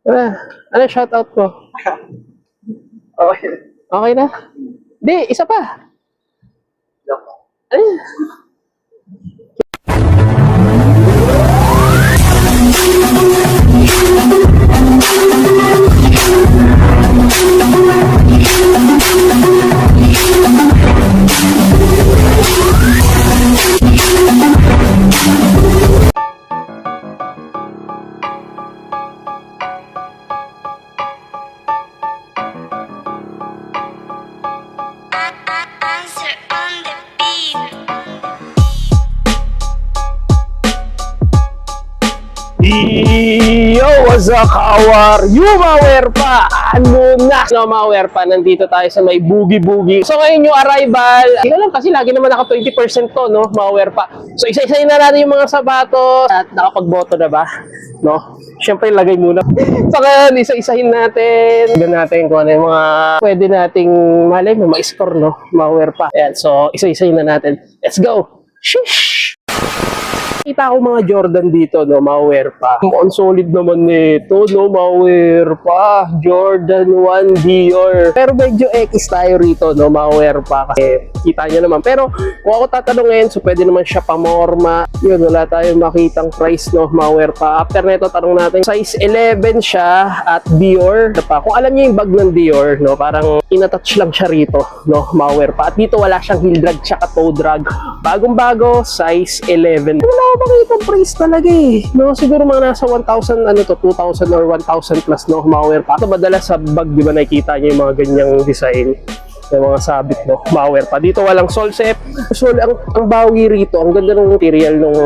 Ano shoutout ko? Okay. Okay na? Di, isa pa. Ano? Answer on the beat. Yo, what's up, kawar? Mawer pa! Ano na? No, Mawer pa, nandito tayo sa may boogie-boogie. So ngayon yung arrival, hindi lang kasi lagi naman naka 20% to, no? Mawer pa. So isa-isayin na natin yung mga sapatos at nakapagboto na ba? No? Siyempre, lagay muna. So ngayon, isa-isahin natin. Tignan natin kung ano yung mga pwede nating malay mo, ma-score, no? Mawer pa. Ayan, so isa-isahin na natin. Let's go! Shish! Kita ko mga Jordan dito, no, ma-wear pa. Ang solid naman nito, no, ma-wear pa. Jordan 1 Dior. Pero medyo X tayo rito, no, ma-wear pa. Kasi kita nyo naman. Pero kung ako tatanungin, so pwede naman siya pamorma. Yun, wala tayong makitang price, no, ma-wear pa. After nito, tanong natin, size 11 siya at Dior. Kung alam niyo yung bag ng Dior, no, parang inatouch lang siya rito, no, ma-wear pa. At dito wala siyang heel drag tsaka toe drag. Bagong-bago, size 11. Wala ko makita price talaga eh. No, siguro mga nasa 1,000, ano to, 2,000 or 1,000 plus, no, ma-wear pa. Ito madalas sa bag, di ba nakikita niyo yung mga ganyang design. Yung mga sabit, no, ma-wear pa. Dito walang solsep. So, ang bawi rito, ang ganda ng material ng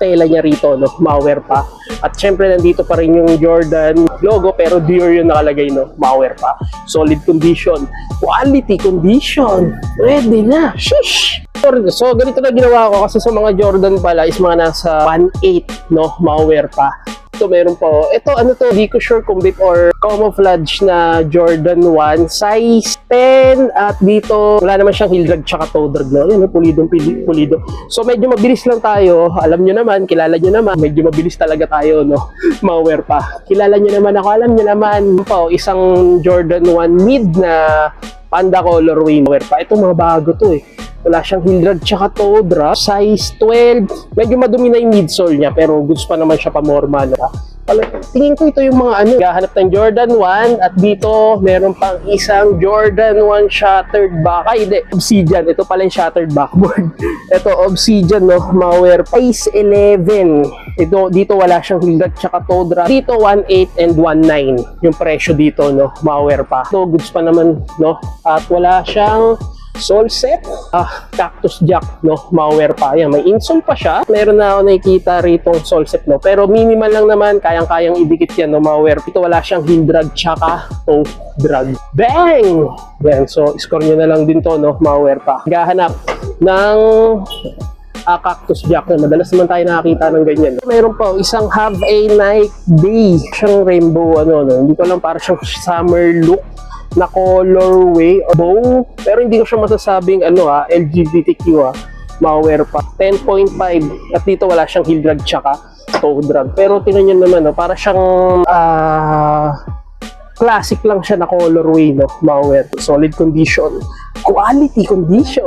tela niya rito, no, ma-wear pa. At syempre, nandito pa rin yung Jordan logo, pero Dior yung nakalagay, no, ma-wear pa. Solid condition. Quality condition. Pwede na. Shish! So, ganito na ginawa ko kasi sa mga Jordan pala is mga nasa 1.8, no, ma-wear pa. Ito meron po. Ito, ano to, di ko sure kung bit or camouflage na Jordan 1, size 10, at dito, wala naman siyang heel drag tsaka toe drag, no? Yan, pulido. So, medyo mabilis lang tayo. Alam nyo naman, kilala nyo naman, medyo mabilis talaga tayo, no? Ma-wear pa. Kilala nyo naman ako, alam nyo naman. Po, isang Jordan 1 mid na panda colorway, ma-wear pa. Ito, mga bago to eh. Wala siyang heel drag tsaka toe drag. Size 12. Medyo madumi na yung midsole niya pero goods pa naman siya pamorma. No? Tingin ko ito yung mga ano. Gahanap ng Jordan 1 at dito meron pang isang Jordan 1 shattered back. Ay, hindi. Obsidian. Ito pala yung shattered backboard. Ito, Obsidian, no? Ma-wear. Size 11. Dito wala siyang heel drag tsaka toe drag. Dito 1.8 and 1.9 yung presyo dito, no? Ma-wear pa. Ito, goods pa naman, no? At wala siyang sole set, cactus jack, no, ma-wear pa. Ayan, may insole pa siya. Meron na ako nakikita rito sole set, no, pero minimal lang naman, kayang-kayang idikit yan, no, ma-wear. Ito wala siyang heel drag tsaka toe drag. Bang! Yan, so score nyo na lang din to, no, ma-wear pa. Gahanap ng cactus jack na madalas naman tayo nakakita ng ganyan. Meron pa isang Have a Night Day, siyang rainbow, ano, no, hindi ko lang, para siyang summer look na colorway o bow, pero hindi ko siya masasabing ano LGBTQ ma-wear pa. 10.5 at dito wala siyang heel drag tsaka toe drag, pero tingnan nyo naman, no, para siyang classic lang siya na colorway, no, ma-wear. Solid condition, quality condition.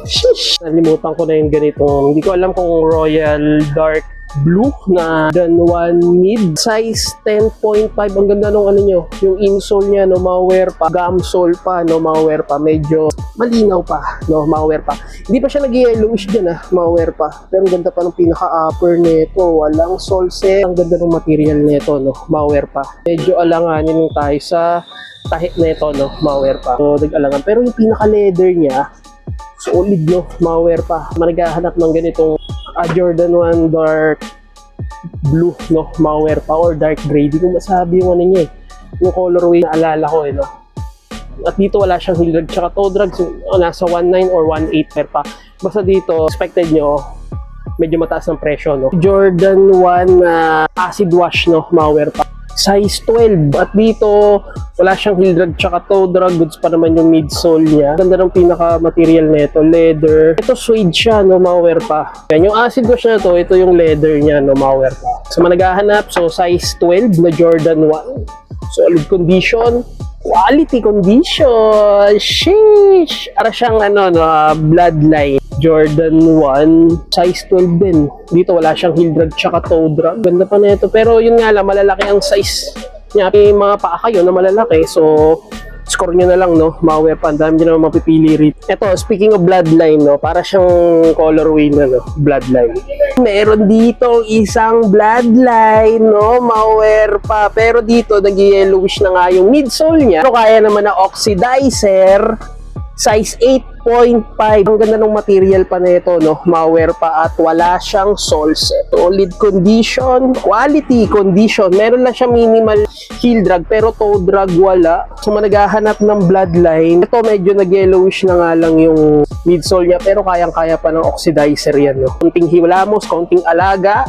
Shish! Nalimutan ko na yung ganitong, hindi ko alam kung royal dark blue na Dan 1 mid, size 10.5. Ang ganda nung ano nyo, yung insole niya, no, ma-wear pa, gum sole pa, no, ma-wear pa, medyo malinaw pa, no, ma-wear pa. Hindi pa siya nag-yellowish dyan, ma-wear pa, pero ang ganda pa ng pinaka-upper nito, walang sole set. Ang ganda ng material nito, no, ma-wear pa. Medyo alanganin nung tayo sa tahi nito, no, ma-wear pa. So, nag-alangan, pero yung pinaka-leather niya solid, no, ma-wear pa. Managahanap ng ganitong Jordan 1 dark blue, no, ma-wear pa, or dark gray, di ko masabi yung ano niya yung colorway na alala ko, no. At dito wala siyang heel drag tsaka toe drag, so, nasa 1.9 or 1.8 per pa. Basta dito expected nyo medyo mataas ng presyo, no. Jordan 1 acid wash, no, ma-wear pa. size 12. At dito, wala siyang heel drag tsaka toe drag. Goods pa naman yung midsole niya. Ganda ng pinaka-material nito, leather. Ito suede siya, no, ma-wear pa. Yan, yung acid wash na to, ito yung leather niya, no, ma-wear pa. So, managahanap, so size 12 na Jordan 1. Solid condition. Quality condition. Sheesh! Para siyang bloodline. Jordan 1. Size 12 din. Dito wala siyang heel drag tsaka toe drag. Ganda pa na ito. Pero yun nga lang, malalaki ang size niya. May mga paa kayo na malalaki. So, score nyo na lang, no? Mga wepa. Ang dami nyo naman mapipili rito. Ito, speaking of bloodline, no? Para siyang colorway na, no? Bloodline. Meron dito isang bloodline, no? Mga wepa. Pero dito, nag-yellowish na nga yung midsole niya. Pero kaya naman na oxidizer. Size 8.5. Ang ganda ng material pa na ito, no? Malware pa at wala siyang sole set. Solid condition, quality condition. Meron lang siya minimal heel drag pero toe drag wala. So naghahanap ng bloodline. Ito medyo nag-yellowish na nga lang yung midsole niya pero kayang-kaya pa ng oxidizer yan, no? Konting hiwalamos, konting alaga.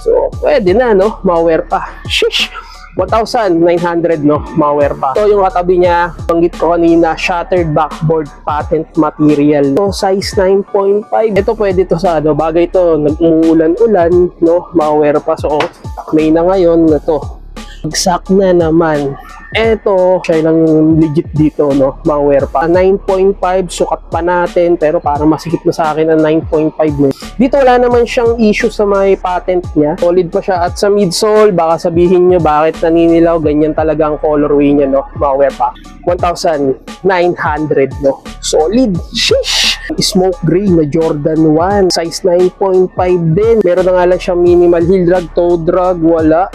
So pwede na, no? Malware pa. Shish! 1,900, no? Malware pa. Ito yung katabi niya, banggit ko kanina, shattered backboard patent material. So, size 9.5. Ito pwede to sa bagay to, nag-umuulan-ulan, no? Malware pa. So, may na ngayon na to. Exact na naman. Ito, siya lang yung legit dito, no? Malware pa. 9.5, sukat pa natin, pero parang masikip na sa akin ang 9.5 mo. Dito wala naman siyang issue sa may patent niya. Solid pa siya. At sa midsole, baka sabihin nyo bakit naninilaw, ganyan talaga ang colorway niya, no? Malware pa. 1,900, no? Solid. Sheesh! Smoke gray na Jordan 1. Size 9.5 din. Meron na nga lang siyang minimal heel drag, toe drag, wala.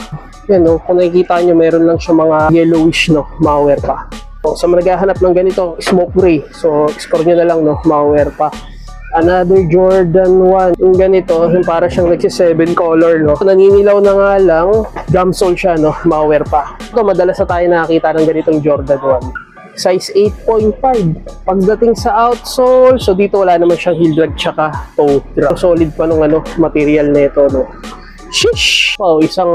Yan, no? Kung nakikita nyo, meron lang siya mga yellowish, no? Malware pa. So, sa naghahanap ng ganito, smoke gray. So, score nyo na lang, no? Malware pa. Another Jordan 1. Yung ganito, yung para siyang nagsi-7 color, no? Naninilaw na nga lang, gumsole siya, no? Malware pa. Ito, madalas na tayo nakakita ng ganitong Jordan 1. Size 8.5. Pagdating sa outsole, so dito wala naman siyang heel drag tsaka toe drag. Solid pa nung material nito, no? Sheesh! Wow, isang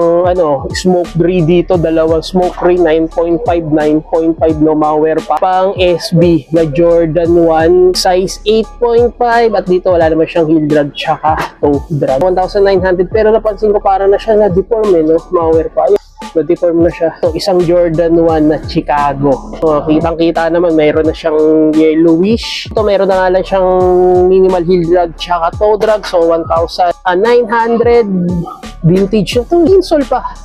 smoke gray dito, dalawang smoke gray, 9.5, 9.5 no malware pa. Pang SB na Jordan 1, size 8.5 at dito wala naman siyang heel drag tsaka toe drag. 1,900 pero napansin ko parang na siya na-deform, no? Malware pa. Na-deform na siya. So, isang Jordan 1 na Chicago. So, kitang-kita naman, mayroon na siyang yellowish. Ito, mayroon na nga lang siyang minimal heel drag tsaka toe drag. So, 1,900 vintage na ito. Insole pa.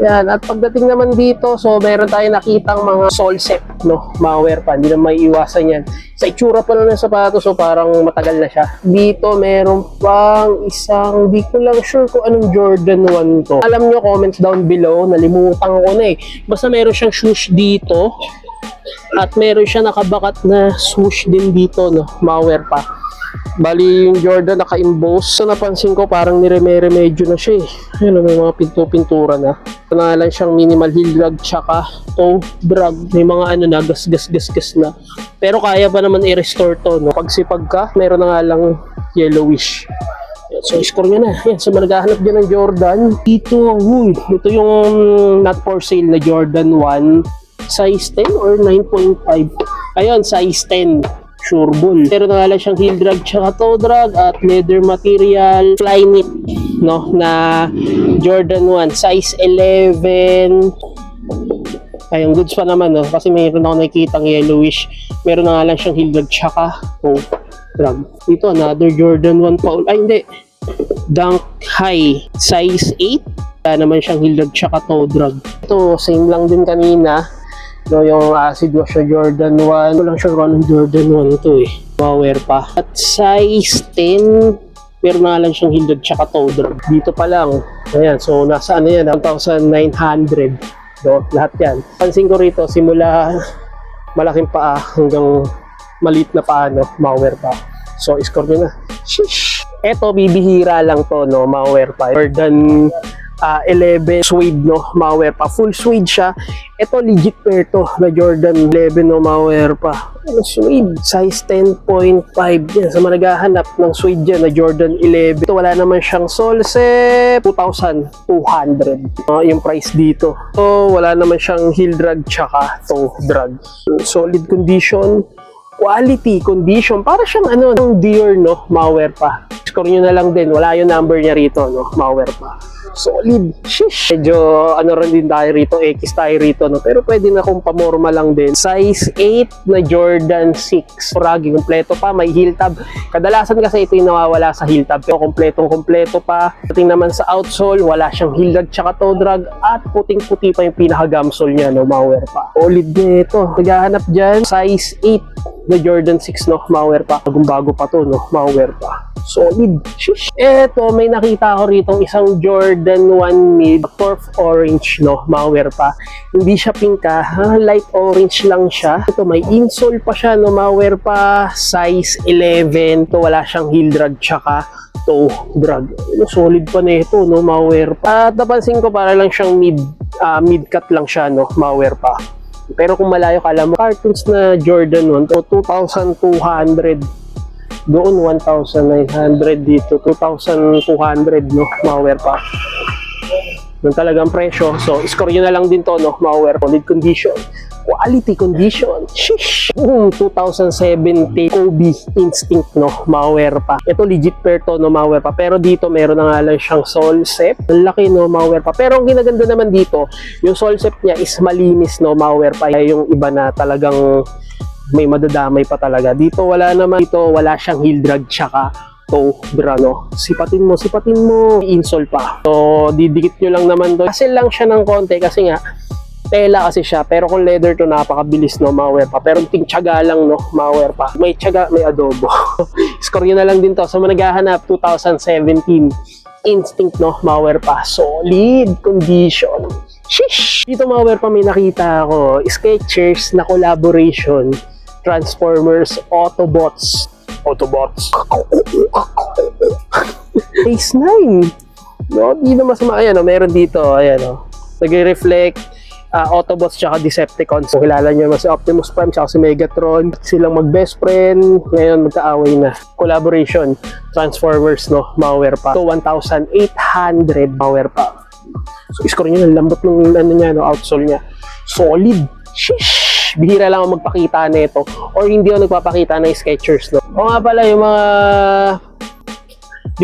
Yan. At pagdating naman dito, so, meron tayong nakitang mga sole set, no? Malware pa. Hindi na may iwasan yan. Sa itsura pa lang ng sapatos, so parang matagal na siya. Dito, meron pang isang, di ko lang sure kung anong Jordan 1 to. Alam nyo, comments down below, nalimutan ko na eh. Basta meron siyang swoosh dito, at meron siya nakabakat na swoosh din dito, no? Malware pa. Bali, yung Jordan naka-emboss. So, napansin ko parang niremedyo na siya eh. Ayun, may mga pinto-pintura na. Ito na lang siyang minimal heel drag tsaka toe drag. May mga na, gas na. Pero kaya pa naman i-restore to, no? Pag sipag ka, meron na nga lang yellowish. So, score nyo na. Yan, so maghahanap dyan ng Jordan. Ito yung not for sale na Jordan 1. Size 10 or 9.5? Ayun, size 10. Sure bull. Pero na nga lang siyang heel drag tsaka toe drag at leather material. Flyknit, no? Na Jordan 1. Size 11. Ayun, goods pa naman, no? Kasi mayroon ako nakikitang yellowish. Meron na nga lang siyang heel drag tsaka toe drag. Ito, another Jordan 1 pa. Ay, hindi. Dunk High. Size 8. Wala naman siyang heel drag tsaka toe drag. Ito, same lang din kanina. No, yung acid wash na Jordan 1. Wala sure kung anong Jordan 1 to eh. Malware pa. At size 10, meron na lang siyang heel drag tsaka toe drag. Dito pa lang. Ayan, so nasa 1,900. No, lahat yan. Pansin ko rito, simula malaking paa hanggang maliit na paa, no, malware pa. So, score nyo na. Sheesh! Eto, bibihira lang to, no, malware pa. Jordan 11 suede, no, malware pa. Full suede siya. Ito legit pair to na Jordan 11, no, malware pa. Ano, suede? Size 10.5. Yan, sa managahanap ng suede dyan na Jordan 11. Ito, wala naman siyang sole set. 2,200. Yung price dito. So, wala naman siyang heel drag tsaka toe drag. Solid condition. quality, condition, para siyang ano, ng Dior, no, malware pa. Score nyo na lang din, wala yung number niya rito, no, malware pa. Solid. Shish. Medyo ano rin din tayo rito, X tayo rito, no? Pero pwede na kung pamorma lang din. Size 8 na Jordan 6. Ragi, kompleto pa, may heel tab. Kadalasan kasi ito yung nawawala sa heel tab. Pero kompleto pa. Tingnan naman sa outsole, wala siyang heel drag tsaka toe drag. At puting-puti pa yung pinaka-gamsole niya, no? Malware pa. Solid nito. Naghahanap dyan, size 8 na Jordan 6, no? Malware pa. Bagong-bago pa to, no? Malware pa. Solid. Shish. Eto, may nakita ko rito isang Jordan 1 mid, turf orange, no? Malware pa. Hindi siya pinka, light orange lang siya. Ito, may insole pa siya, no? Malware pa. Size 11. Ito, wala siyang heel drag tsaka toe drag. Solid pa na ito, no? Malware pa. At napansin ko, para lang siyang mid-cut lang siya, no? Malware pa. Pero kung malayo ka, alam mo, cartoons na Jordan 1, 2,200. Doon 1,900, dito 2,200, no? Malware pa. Doon talagang presyo. So, score nyo na lang din to, no? Malware. Solid condition. Quality condition. Shish! 2070 Kobe Instinct, no? Malware pa. Ito legit pair to, no? Malware pa. Pero dito, meron na nga lang siyang sole set. Ang laki, no? Malware pa. Pero ang ginaganda naman dito, yung sole set niya is malinis, no? Malware pa. Yung iba na talagang may madadamay pa talaga. Dito wala naman. Dito wala siyang heel drag tsaka toe drag, no? Sipatin mo. Insole pa. So, didikit nyo lang naman doon. Kasi lang siya ng konti kasi nga, tela kasi siya. Pero kung leather to, napakabilis, no? Malware pa. Pero ting tiyaga lang, no? Malware pa. May tiyaga, may adobo. Score nyo na lang din to. So, managhahanap 2017 Instinct, no? Malware pa. Solid condition. Shish! Dito malware pa, may nakita ako. Skechers na collaboration. Transformers, Autobots. Phase 9. No, di na masama. Ayan, no, meron dito. Ayan, no. Nag-reflect Autobots tsaka Decepticons. So, kilala nyo naman si Optimus Prime tsaka si Megatron. Silang mag-best friend. Ngayon, magkaaway na. Collaboration. Transformers, no? Malware pa. So, 1,800 malware pa. So, score nyo ng lambot ng ano niya, no? Outsole niya. Solid. Shish! Bihira lang ako magpakita na ito or hindi ako nagpapakita ng Skechers, no? O nga pala, yung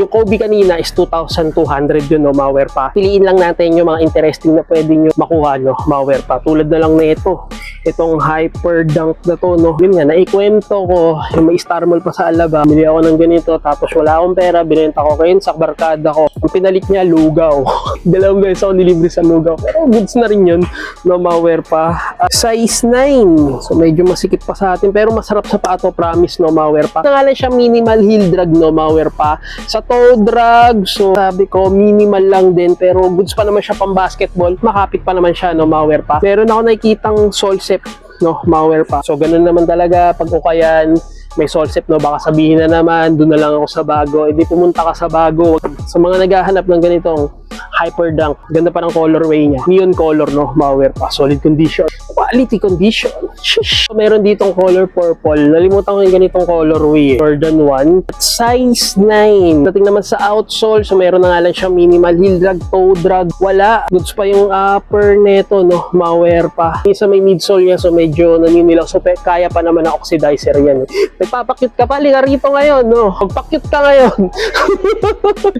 Kobe kanina is 2,200 yun, no? Malware pa. Piliin lang natin yung mga interesting na pwede nyo makuha, no? Malware pa. Tulad na lang na ito. Itong Hyper Dunk na to, no? Yun nga, naikwento ko. Yung may Star Mall pa sa Alaba. Bili ako ng ganito. Tapos wala akong pera. Binenta ko kayo sa barkada ko. Ang pinalit niya, lugaw. Dalawang guys ako nilibre sa lugaw. Pero goods na rin yun, no? Malware pa. Size 9. So medyo masikip pa sa atin. Pero masarap sa pato, promise, no? Malware pa. Nangalan siya minimal heel drag, no? Malware pa. Sa toe drag, so sabi ko minimal lang din, pero goods pa naman siya pang basketball, makapit pa naman siya, no? Malware pa. Meron ako nakikitang sole set, no? Malware pa. So ganun naman talaga pag ukayan, may sole set, no? Baka sabihin na naman, doon na lang ako sa bago. Hindi pumunta ka sa bago. Sa mga naghahanap ng ganitong Hyper Dunk, ganda pa ng colorway niya. Neon color, no? Malware pa. Solid condition. Quality condition. Shish! Meron ditong color purple. Nalimutan ko yung ganitong colorway. Jordan 1. Size 9. Dating naman sa outsole, so meron na nga lang siyang minimal heel drag, toe drag. Wala. Goods pa yung upper neto, no? Malware pa. Isa may midsole niya, so medyo naninilaw. So kaya pa naman na oxidizer yan. Nagpapakyut ka pa, liga rito ngayon, no? Magpakyut ka ngayon.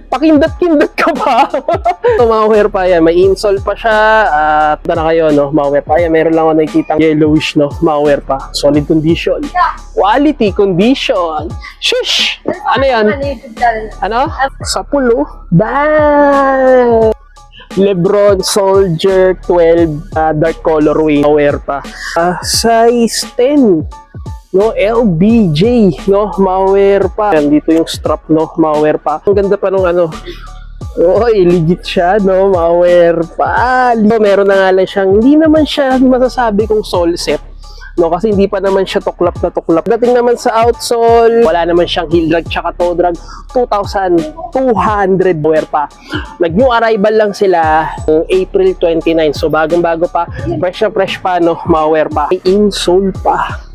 Pakindat-kindat ka pa. So, malware pa yan. May insole pa siya. At na kayo, no? Malware pa yan. Meron lang ako nakikitang yellowish, no? Malware pa. Solid condition. Quality condition. Shush! Ano yan? Ano? Sa pulo. Bang! Lebron Soldier 12 dark colorway. Malware pa. Size 10. No, LBJ, no? Malware pa. Dito yung strap, no? Malware pa. Ang ganda pa nung ano. Oy, legit siya, no? Malware pa. Meron na nga lang siyang, hindi naman siya masasabi kung sole set, no? Kasi hindi pa naman siya tuklap na tuklap. Dating naman sa outsole, wala naman siyang heel drag tsaka toe drag. 2,200 malware pa. Nag-new arrival lang sila April 29. So, bagong-bago pa. Fresh na fresh pa, no? Malware pa. May insole pa.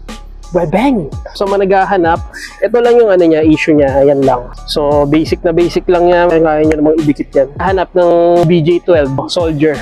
Bang! So, managhahanap, ito lang yung ano niya, issue niya, ayan lang. So, basic na basic lang niya, kaya niya namang idikit yan. Hanap ng BJ12, Soldier.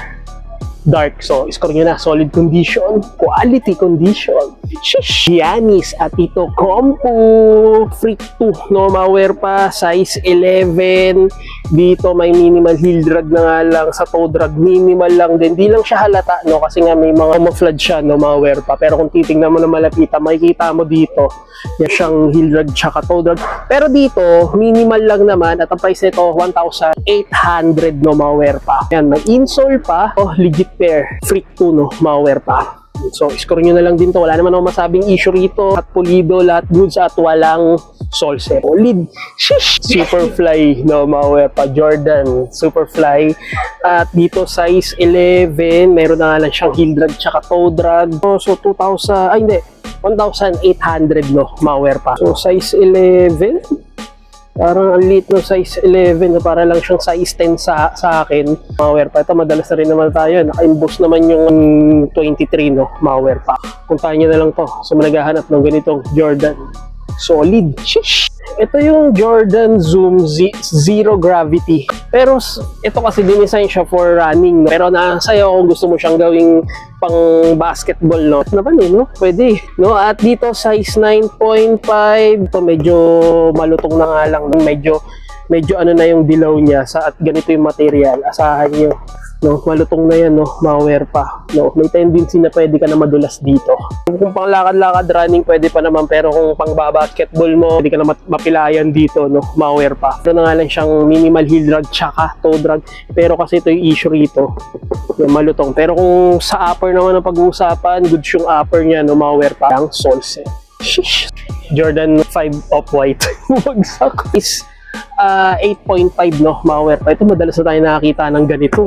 dark. So, score nyo na. Solid condition. Quality condition. Shish! Giannis at ito Compu. Freak 2. No, malware pa. Size 11. Dito may minimal heel drag na nga lang. Sa toe drag, minimal lang din. Di lang siya halata, no? Kasi nga may mga camouflage siya, no, malware pa. Pero kung titingnan mo na malapitan, makikita mo dito. Yan siyang heel drag tsaka toe drag. Pero dito, minimal lang naman. At ang price nito, 1,800, no, malware pa. Yan, may insole pa. Oh, legit pair. Freak 2, no, malware pa. So, score nyo na lang din to. Wala naman ako masabing issue rito. At pulido, lahat goods at walang solse. Solid. Shish! Superfly, no, malware pa. Jordan, Superfly. At dito, size 11. Meron na nga lang siyang heel drag tsaka toe drag. So, 2,000, ay hindi, 1,800, no, malware pa. So, size 11. Parang ang liit ng size 11, no? Para lang siyang size 10 sa akin. Malware pa. Ito, madalas na rin naman tayo. Naka-emboss naman yung 23, no? Malware pa. Puntahan nyo na lang to sa naghahanap ng ganitong Jordan. Solid. Shish! Ito yung Jordan Zoom Zero Gravity. Pero ito kasi dinisign siya for running, no? Pero sa'yo kung gusto mo siyang gawing pang basketball, no? Naman no? Pwede, no? At dito size 9.5. Ito medyo malutong na nga lang. Medyo ano na yung dilaw niya at ganito yung material. Asahan nyo, no? Malutong na yan, no? Malware pa, no? May tendency na pwede ka na madulas dito. Kung pang lakad-lakad running, pwede pa naman. Pero kung pang basketball mo, pwede ka na mapilayan dito, no? Malware pa. Ito na nga lang siyang minimal heel drag tsaka toe drag. Pero kasi ito yung issue rito, yung malutong. Pero kung sa upper naman ang pag-uusapan, goods yung upper niya, no? Malware pa. Ang solse. Shish! Jordan 5 off-white. Wagsak. Is 8.5, no, malware pa. Ito madalas na tayo nakakita ng ganito,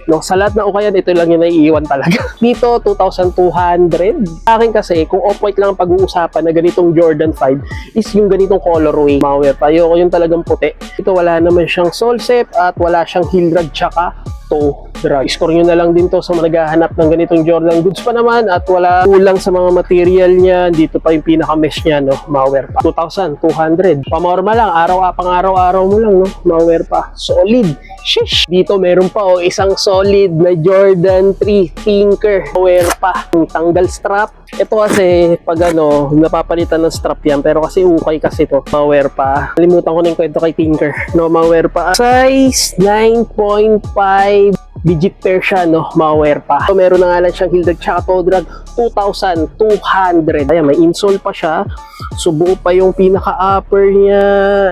no? Sa lahat na ukayan, ito lang yung naiiwan talaga. Dito 2,200. Akin kasi kung off-white lang ang pag-uusapan na ganitong Jordan 5 is yung ganitong colorway, malware pa. Ayoko yung talagang puti. Ito wala naman siyang sole set at wala siyang heel drag tsaka toe drag. Score nyo na lang din to sa mga naghahanap ng ganitong Jordan goods pa naman at wala kulang sa mga material niya. Dito pa yung pinaka-mesh niya, no, malware pa. 2,200. Pamorma lang, pang-araw-araw mo lang, no, malware pa. Solid. Shish! Dito meron pa, isang solid na Jordan 3 Tinker. Malware pa. Tanggal strap. Ito kasi pag napapalitan ng strap yan, pero kasi ukay kasi to. Malware pa. Nalimutan ko na yung kwento kay Tinker. No, malware pa. Size 9.5. Digit pair siya, no, malware pa. So, meron na nga lang siyang heel drag tsaka toe drag. 2,200. Ayan, may insole pa siya. So, buo pa yung pinaka-upper niya.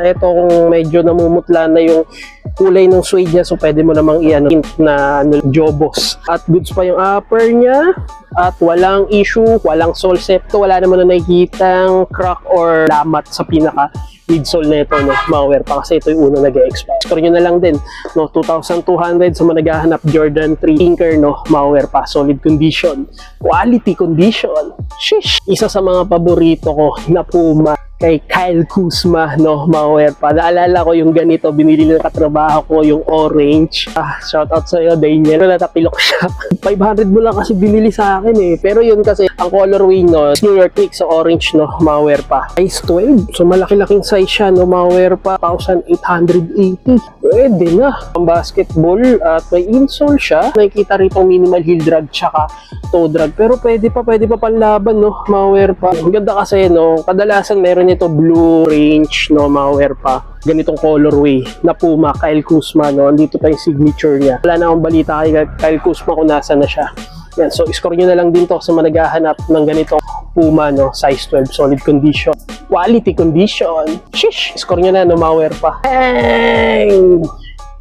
Ito kung medyo namumutla na yung kulay ng suede niya, so pwede mo namang hint na jobos. At goods pa yung upper niya. At walang issue, walang sole set. Wala naman na nakikitang crack or lamat sa pinaka midsole na ito, no, malware pa kasi ito yung unang nag-expire. Score nyo na lang din, no, 2,200 sa mga naghahanap Jordan 3 Tinker, no, malware pa, solid condition, quality condition. Shish! Isa sa mga paborito ko na Puma kay Kyle Kuzma, no, malware pa. Naalala ko yung ganito, binili na katrabaho ko, yung orange. Shout out sa'yo, Daniel. Natapilok siya. 500 mo lang kasi binili sa akin, Pero yun kasi, ang colorway, no, New York Knicks sa orange, no, malware pa. Size 12. So, malaki-laking size siya, no, malware pa. 1,880. Pwede na. Ang basketball at may insole siya. Nakikita rito minimal heel drag tsaka toe drag. Pero pwede pa panlaban, no, malware pa. Ang ganda kasi, no, kadalasan meron ito blue range, no, malware pa. Ganitong colorway na Puma, Kyle Kuzma, no. Andito pa yung signature niya. Wala na akong balita kay Kyle Kuzma kung nasa na siya. Yan, so score nyo na lang din to sa mga naghahanap ng ganitong Puma, no, size 12, solid condition, quality condition. Shish! Score nyo na, no, malware pa. Bang!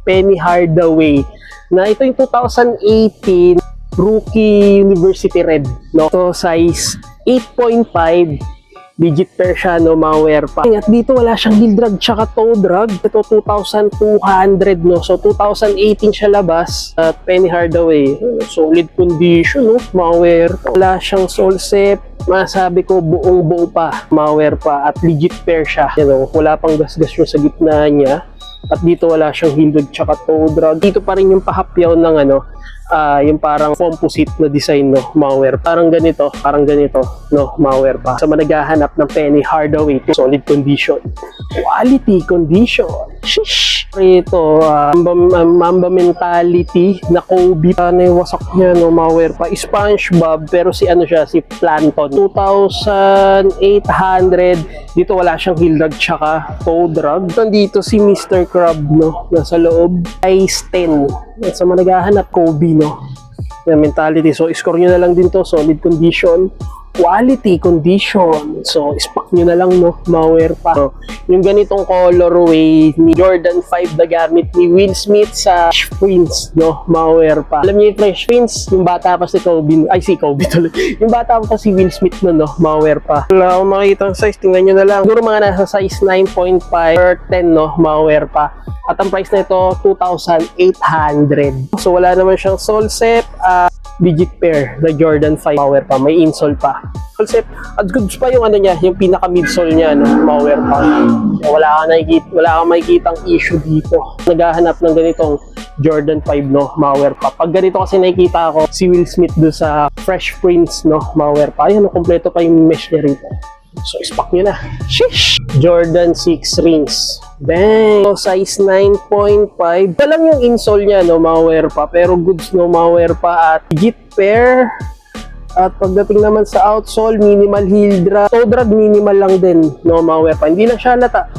Penny Hardaway. Na ito yung 2018 Rookie University Red, no. So size 8.5. Digit pair siya, no, malware pa. At dito wala siyang heel drag tsaka toe drag. Ito 2,200, no. So 2018 siya labas. At Penny Hardaway, solid condition, no, malware. Wala siyang sole set. Masabi ko buong-buo pa, malware pa. At legit pair siya. Wala pang gasgas yung sa gitna niya. At dito wala siyang heel drag tsaka toe drag. Dito pa rin yung pahapyaw ng yung parang composite na design, no, mga wear. Parang ganito, no, mga wear pa. Sa mga naghahanap ng Penny Hardaway, solid condition, quality condition. Shish! Ito, Mamba mentality na Kobe. Ano yung wasak niya, no, mga wear pa. SpongeBob, pero si Plankton. 2,800. Dito wala siyang heel drag tsaka toe drag. Nandito si Mr. Crab, no, nasa loob. Size 10. Sa mga naghahanap, Kobe, no, na mentality. So, score nyo na lang din to. Solid condition, quality condition. So, stock nyo na lang, no, ma-wear pa. So, yung ganitong colorway ni Jordan 5 na gamit ni Will Smith sa Fresh Prince, no, ma-wear pa. Alam niyo yung Fresh Prince, yung bata pa si Kobe, si Kobe tuloy. Yung bata pa si Will Smith no, ma-wear pa. Wala akong makikita ang size, tingnan nyo na lang. Siguro mga nasa size 9.5 or 10, no, ma-wear pa. At ang price na ito, 2,800. So, wala naman siyang sole set, digit pair na Jordan 5 power pa. May insole pa. Sole set, at goods pa yung niya, yung pinaka midsole niya, no, power pa. So, wala kang makikitang issue dito. Naghahanap ng ganitong Jordan 5, no, power pa. Pag ganito kasi nakikita ko, si Will Smith do sa Fresh Prince, no, power pa. Ayun, kompleto pa yung mesh niya rito. So, ispak nyo na. Sheesh! Jordan 6 rings. Bang! So, size 9.5. Ito lang yung insole niya, no, ma-wear pa. Pero goods, no, ma-wear pa. At digit pair. At pagdating naman sa outsole, minimal heel drag. Toe drag, minimal lang din, no, ma-wear pa. Hindi lang siya halata.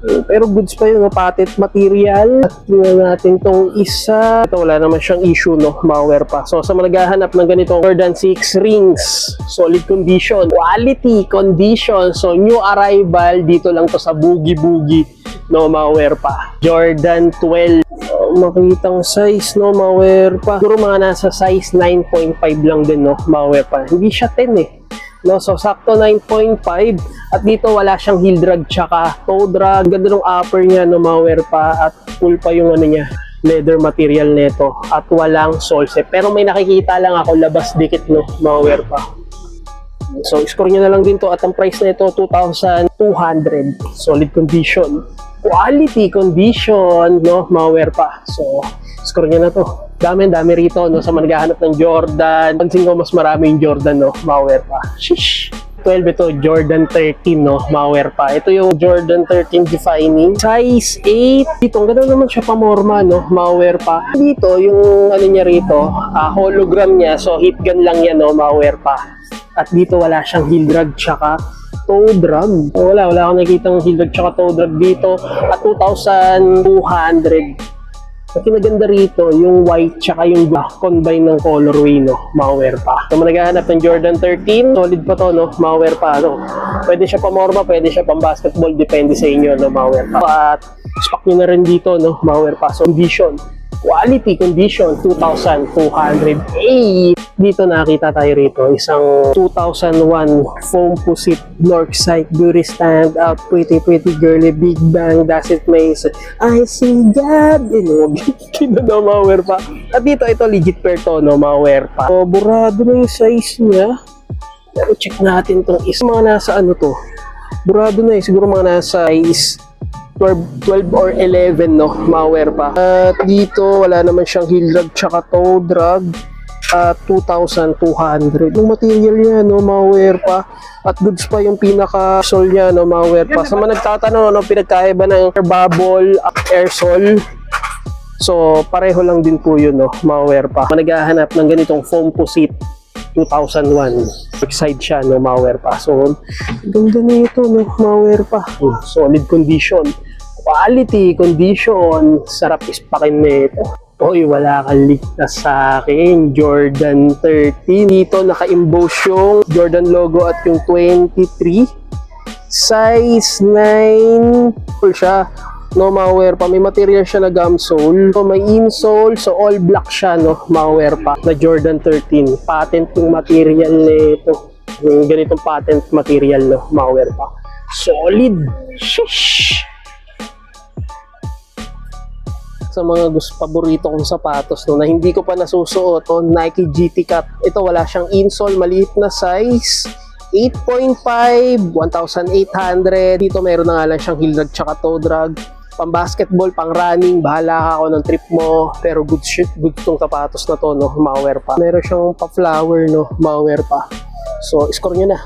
Pero goods pa yun, no, patent material. At tingnan natin tong isa. Ito, wala naman siyang issue, no, ma-wear pa. So, sa mga naghahanap ng ganitong Jordan 6 rings, solid condition, quality condition. So, new arrival, dito lang to sa Boogie Boogie, no, ma-wear pa. Jordan 12. Makitang size, no, ma-wear pa. Siguro mga nasa size 9.5 lang din, no, ma-wear pa. Hindi siya 10 eh. No, so sakto 9.5 at dito wala siyang heel drag tsaka toe drag. Ganda ng upper niya, no, ma-wear pa at full pa yung niya, leather material nito at walang sole set. Pero may nakikita lang ako labas dikit, no, ma-wear pa. So score nyo na lang din to at ang price na ito 2,200. Solid condition, quality condition, no, ma-wear pa. So score nyo na to. Dami rito, no, sa maghahanap ng Jordan. Pansin ko mas marami yung Jordan, no, ma-wear pa. Shish! 12 ito, Jordan 13, no, ma-wear pa. Ito yung Jordan 13 defining. Size 8. Dito, ang ganda naman siya pamorma, no, ma-wear pa. Dito, yung niya rito, hologram niya. So, heat gun lang yan, no, ma-wear pa. At dito, wala siyang heel drag tsaka toe drag. Wala akong nakikitang heel drag tsaka toe drag dito. At 2,200. At kinaganda rito, yung white tsaka yung black combine ng colorway, no, ma-wear pa. So, naghahanap ng Jordan 13, solid pa to, no, ma-wear pa, no. Pwede siya pamorma, pwede siya pang basketball, depende sa inyo, no, ma-wear pa. At stock nyo na rin dito, no, ma-wear pa. So, condition, quality condition, 2,200. Dito nakita tayo rito, isang 2001 foam pusit Norksite beauty stand out, pretty girly, big bang, does it maze, I see God, no, ma-wear pa. At dito, ito legit pair to, no, ma-wear pa. So, burado na yung size niya. Pero check natin tong isa. Mga nasa to, burado na siguro mga nasa size 12 or 11, no, ma-wear pa. At dito, wala naman siyang heel drag tsaka toe drag. 2,200. Yung material niya, no, ma-wear pa. At goods pa yung pinaka-sole niya, no, ma-wear pa. Sa mga nagtatanong, ano, pinagkaiba ng air bubble, air sole. So, pareho lang din po yun, no, ma-wear pa. Naghahanap ng ganitong foam pusit 2001. Side siya, no, ma-wear pa. So, ganda na ito, no, ma-wear pa. Solid condition. Quality condition. Sarap ispakin na ito. Oy, wala kang ligtas sa akin. Jordan 13. Dito naka-emboss yung Jordan logo at yung 23. Size 9. Full siya. No, ma-wear pa. May material siya na gum sole. So, may insole. So, all black siya, no, ma-wear pa. Na Jordan 13. Patent yung material nito. Yung ganitong patent material, no, ma-wear pa. Solid. Shish! Sa mga paborito kong sapatos, no, na hindi ko pa nasusuot, Nike GT Cut. Ito wala siyang insole, maliit na size, 8.5, 1,800. Dito meron na nga lang siyang heel drag tsaka toe drag. pang basketball, pang running, bahala ka ako ng trip mo, pero good tong sapatos na to, no, malware pa. Meron siyang pa-flower, no, malware pa. So, score nyo na.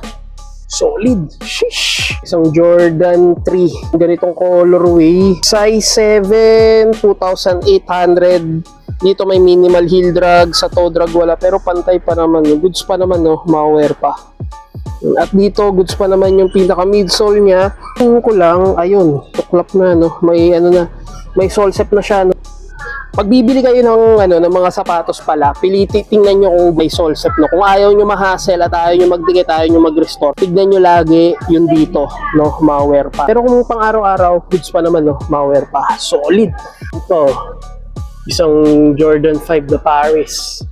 Solid. Sheesh. Isang Jordan 3. Ganitong colorway. Size 7, 2,800. Dito may minimal heel drag. Sa toe drag wala, pero pantay pa naman. Goods pa naman, no, malware pa. At dito, goods pa naman yung pinaka midsole niya. Tingin ko lang, ayun, tuklap na, no? May ano na, may sole set na siya, no? Pag bibili kayo ng ano, ng mga sapatos pala, tingnan nyo kung may sole set, no? Kung ayaw nyo ma-hassle at ayaw nyo magdikit, ayaw nyo mag-restore, tignan nyo lagi yung dito, no? Malware pa. Pero kung pang araw-araw, goods pa naman, no? Malware pa. Solid. Ito, isang Jordan 5 na Paris.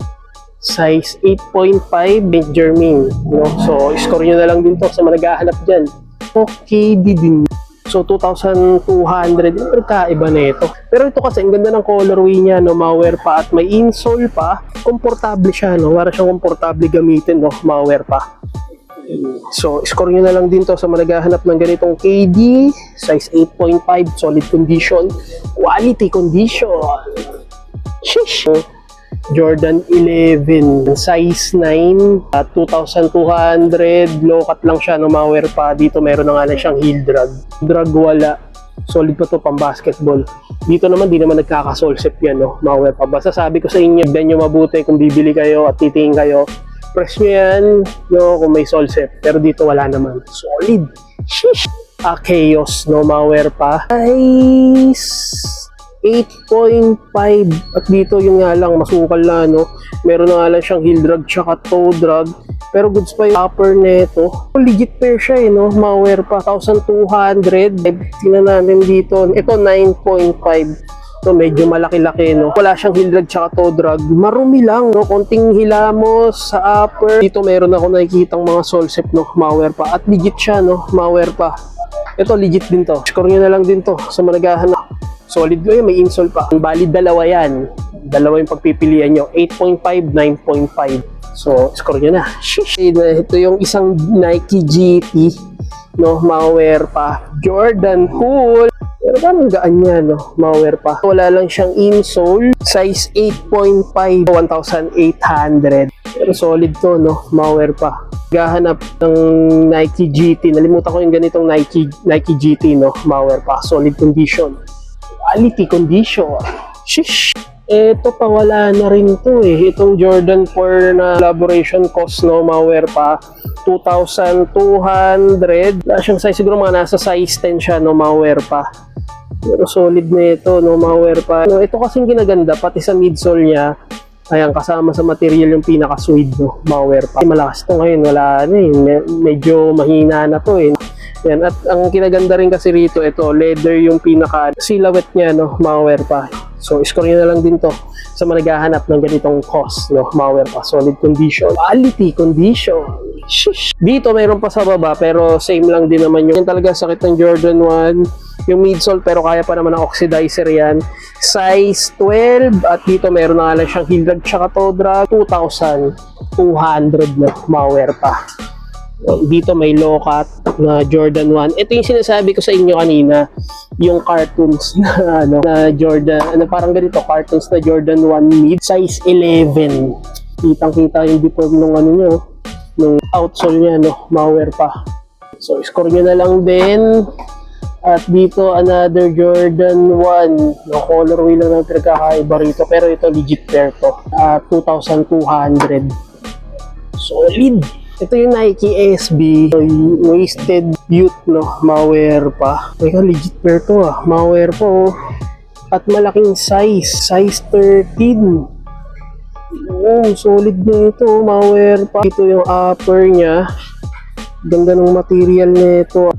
Size 8.5, Saint Germain, no? So, score nyo na lang din to sa mga naghahanap dyan. Okay, din. So, 2,200, yung kaiba na ito. Pero ito kasi, ang ganda ng colorway niya, no? Malware pa at may insole pa. Komportable siya, no? Para siyang komportable gamitin, no? Malware pa. So, score nyo na lang din to sa mga naghahanap ng ganitong KD. Size 8.5, solid condition. Quality condition. Sheesh! Jordan 11, size 9, 2,200, low cut lang siya, no, malware pa. Dito meron na nga lang siyang heel drag. Drag wala. Solid pa to pang basketball. Dito naman, di naman nagkakasolsep yan, no, malware pa. Basta sabi ko sa inyo, ben nyo mabuti kung bibili kayo at titingin kayo. Press nyo yan, no, kung may solsep. Pero dito wala naman. Solid. Sheesh! Chaos, no, malware pa. Size 8.5 at dito yung nga lang masukal na, no, meron na nga lang siyang heel drag tsaka toe drag, pero goods pa yung upper neto. Legit pair siya, no, malware pa. 1,200. Tingnan natin dito, ito 9.5. So medyo malaki-laki, no, wala siyang heel drag tsaka toe drag, marumi lang, no, konting hilamos sa upper. Dito meron ako nakikitang mga solsep, no, malware pa at legit siya, no, malware pa. Ito legit din to. Score nyo na lang din to sa managahanap. Solid ko yun, may insole pa. Bali, dalawa yan. Dalawa yung pagpipilian nyo. 8.5, 9.5. So, score nyo na. Sheesh. Ito yung isang Nike GT, no, malware pa. Jordan Cool. Pero parang gaan niya, no, malware pa. Wala lang siyang insole. Size 8.5, 1,800. Pero solid to, no, malware pa. Gahanap ng Nike GT. Nalimutan ko yung ganitong Nike GT, no, malware pa. Solid condition. Quality condition. Shish! Ito pa wala na rin to eh. Itong Jordan 4 na collaboration cost, no, malware pa. 2,200. Wala siyang size, siguro mga nasa size 10 siya, no, malware pa. Pero solid na ito, no, malware pa. No, ito kasing ginaganda, pati sa midsole niya, ayan, kasama sa material yung pinaka-suede, no, malware pa. Malakas to ngayon, wala na eh. Medyo mahina na to eh. Yan, at ang kinaganda rin kasi rito, ito, leather yung pinaka silhouette niya, no, malware pa. So, score nyo na lang din to sa mga naghahanap ng ganitong cost, no, malware pa. Solid condition. Quality condition. Shish. Dito, mayroon pa sa baba, pero same lang din naman yung talaga sakit ng Jordan 1. Yung midsole, pero kaya pa naman ng oxidizer yan. Size 12, at dito meron na lang siyang heel drag tsaka toe drag. 2,200 na malware pa. Dito may low cut na Jordan 1. Ito yung sinasabi ko sa inyo kanina, yung cartoons na ano, na Jordan, ano, parang ganito, cartoons na Jordan 1 mid, size 11. Kitang-kita yung deform nung ano nyo, nung outsole niya, no, malware pa. So, score nyo na lang din. At dito, another Jordan 1, no, colorway lang ng pinagkakaiba rito, pero ito legit pair to. 2,200. Solid! Ito yung Nike SB, Wasted Youth, no, malware pa. Teka, legit pair to ah, malware po. At malaking size 13. Oh, solid na ito, malware pa. Ito yung upper niya. Ganda ng material nito.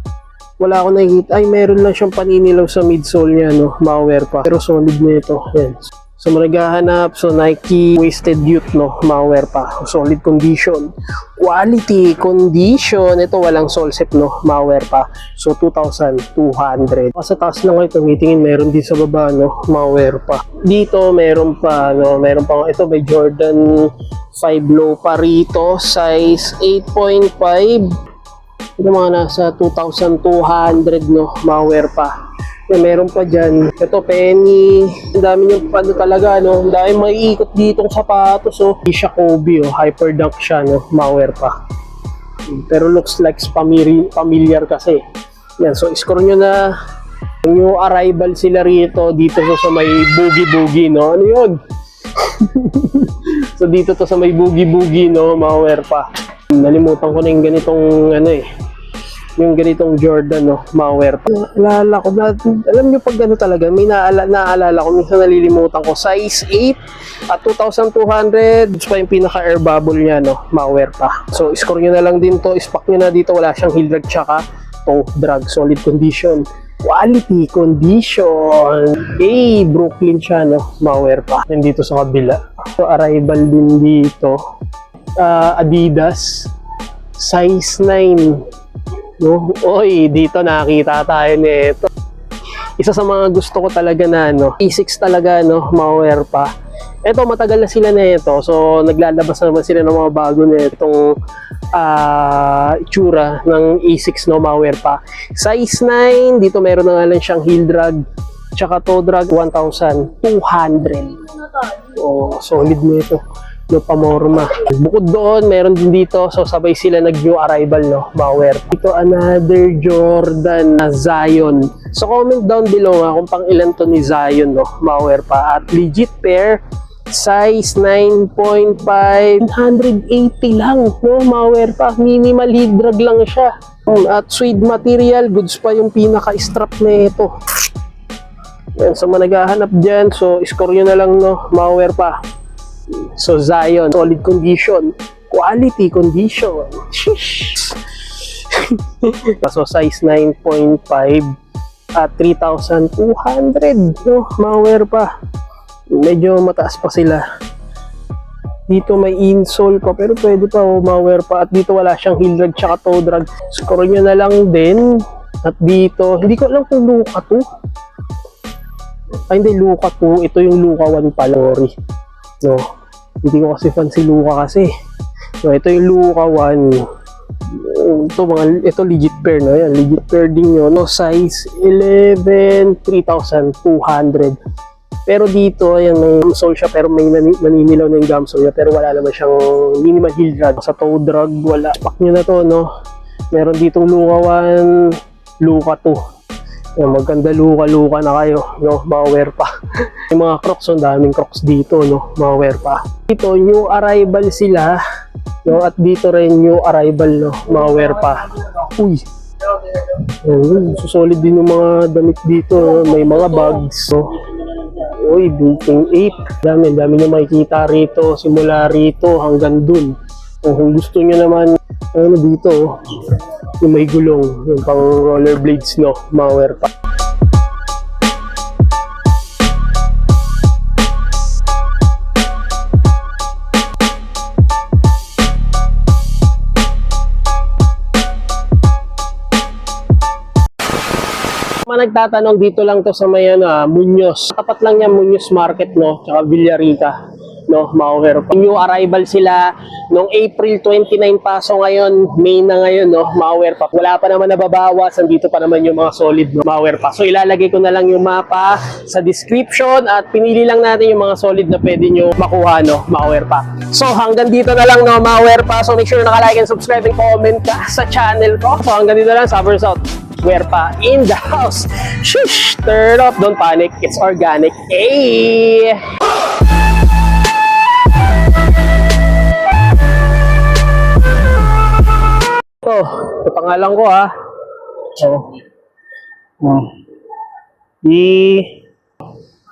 Wala akong nakikita. Ay, meron lang siyang paninilaw sa midsole niya, no, malware pa. Pero solid na ito. Yan. So, maragahanap, so Nike Wasted Youth, no, malware pa. Solid condition. Quality condition. Ito, walang solsep, no, malware pa. So, 2,200. Sa taas lang kayo tumitingin, meron din sa baba, no, malware pa. Dito, meron pa, no, meron pa. Ito, may Jordan 5 low pa rito. Size 8.5. Ito mga nasa 2,200, no, malware pa. Meron pa dyan. Ito, penny. Ang dami yung ano talaga, no? Ang dami maiikot ditong sapatos, oh. Hindi siya Kobe, oh. Hyperdunk siya, no? Malware pa. Pero looks like familiar kasi. Yan, so score nyo na. New arrival sila rito dito sa may boogie-boogie, no? Ano yun? So dito to sa may boogie-boogie, no? Malware pa. Nalimutan ko na yung ganitong ano eh. Yung ganitong Jordan, no, malware pa. Naalala ko, alam nyo pag ano talaga, may naalala ko, minsan nalilimutan ko, size 8 at 2,200, ito pa yung pinaka-air bubble niya, no, malware pa. So, score nyo na lang din to, ispack nyo na dito, wala siyang heel drag, tsaka toe drag, solid condition. Quality condition. Okay, Brooklyn siya, no, malware pa. Nandito sa kabila. So, arrival din dito. Adidas, size 9. No? Oy, dito nakita tayo nito. Isa sa mga gusto ko talaga na E6 talaga, no, malware pa. Ito, matagal na sila nito. So, naglalabas na naman sila ng mga bago nitong itsura ng E6, no, malware pa. Size 9, dito meron na nga lang siyang heel drag, tsaka toe drag, 1,200. Oh, solid nito. No, pamorma. Bukod doon, meron din dito, so sabay sila nag-new arrival, no, malware. Ito, another Jordan na Zion. So comment down below nga kung pang ilan to ni Zion, no, malware pa. At legit pair, size 9.5, 180 lang, no, malware pa. Minimal heat drag lang siya. At suede material, goods pa yung pinaka-strap na ito. Yan, so managahanap dyan, so score nyo na lang, no, malware pa. So Zion, solid condition, quality condition. Sheesh. So size 9.5 at 3,200, no, malware pa. Medyo mataas pa sila. Dito may insole pa, pero pwede pa, oh, malware pa. At dito wala siyang heel drag tsaka toe drag. Score nyo na lang din. At dito, hindi ko alam kung Luka 2. Ay hindi, Luka 2. Ito yung Luka 1 pala. Sorry. No, hindi ko kasi fan si Luka kasi. So, ito yung Luka 1. Ito legit pair, no? Yan, legit pair din yun, no? Size 11, 3,200. Pero dito, ayan, may sole siya, pero may naninilaw na yung gum sole niya, pero wala naman siyang minimal heel drag. Sa toe drag, wala. Pack nyo na to, no? Meron ditong Luka 1, Luka 2. Yan, maganda luka na kayo, no, malware pa. Yung mga Crocs, ang daming Crocs dito, no, malware pa. Dito, new arrival sila, no, at dito rin new arrival, no, malware pa. Uy, susolid din yung mga damit dito, no? May mga bags, no. Uy, Buking 8, dami nyo makikita rito, simula rito hanggang dun. Kung gusto nyo naman, ano dito, yung may gulong, yung pang rollerblades, no, malware pa. Nagtatanong dito lang to sa may Muñoz. Tapat lang yan, Muñoz Market, no, tsaka Villarica, no, malware pa. New arrival sila noong April 29 pa, so ngayon May na ngayon, no, malware pa. Wala pa naman nababawas, andito pa naman yung mga solid, no, malware pa. So ilalagay ko na lang yung mapa sa description at pinili lang natin yung mga solid na pwede nyo makuha, no, malware pa. So hanggang dito na lang, no, malware pa. So make sure naka-like and subscribe and comment ka sa channel ko. So hanggang dito lang, Subbers out. Malware pa in the house. Shush! Turn off, don't panic. It's organic. Hey! Ito pangalan ko, ha.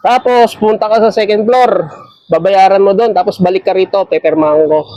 Tapos punta ka sa second floor. Babayaran mo doon, tapos balik ka rito, pepermahan ko.